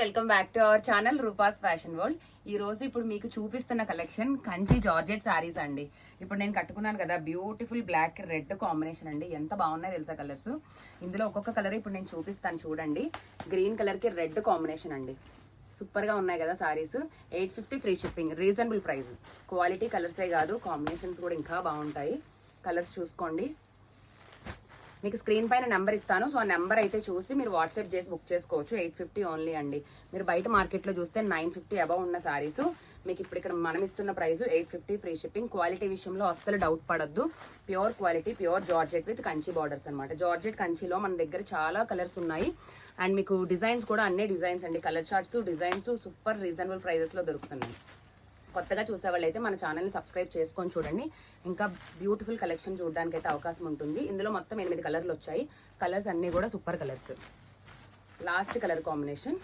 Welcome back to our channel Rupa's fashion world. ఈ రోజు ఇప్పుడు మీకు చూపిస్తున్న కలెక్షన్ కంచి జార్జెట్ సారీస్ అండి. ఇప్పుడు నేను కట్టుకున్నాను కదా, బ్యూటిఫుల్ బ్లాక్ రెడ్ కాంబినేషన్ అండి. ఎంత బాగున్నాయి తెలుసా కలర్స్. ఇందులో ఒక్కొక్క కలర్ ఇప్పుడు నేను చూపిస్తాను చూడండి. గ్రీన్ కలర్ కి రెడ్ కాంబినేషన్ అండి. సూపర్ గా ఉన్నాయి కదా saris. 850 free shipping, reasonable price. Quality కలర్సే కాదు, కాంబినేషన్స్ కూడా ఇంకా బాగుంటాయి. కలర్స్ చూసుకోండి. మీకు స్క్రీన్ పైన నెంబర్ ఇస్తాను. సో ఆ నెంబర్ అయితే చూసి మీరు వాట్సాప్ చేసి బుక్ చేసుకోవచ్చు. 850 ఓన్లీ అండి. మీరు బయట మార్కెట్లో చూస్తే 950 అబౌవ్ ఉన్న సారీస్ మీకు ఇప్పుడు ఇక్కడ మనం ఇస్తున్న ప్రైస్ 850 ఫ్రీ షిప్పింగ్. క్వాలిటీ విషయంలో అస్సలు డౌట్ పడద్దు. Pure quality, pure georgette with Kanchi borders అనమాట. జార్జెట్ కంచిలో మన దగ్గర చాలా కలర్స్ ఉన్నాయి. అండ్ మీకు డిజైన్స్ కూడా అన్ని డిజైన్స్ అండి. Colour charts, designs super reasonable prices లో దొరుకుతున్నాయి. కొత్తగా చూసేవాళ్ళు అయితే మన ఛానల్ని సబ్స్క్రైబ్ చేసుకొని చూడండి. ఇంకా బ్యూటిఫుల్ కలెక్షన్ చూడడానికి అయితే అవకాశం ఉంటుంది. ఇందులో మొత్తం 8 కలర్లు వచ్చాయి. కలర్స్ అన్నీ కూడా super colours. Last colour combination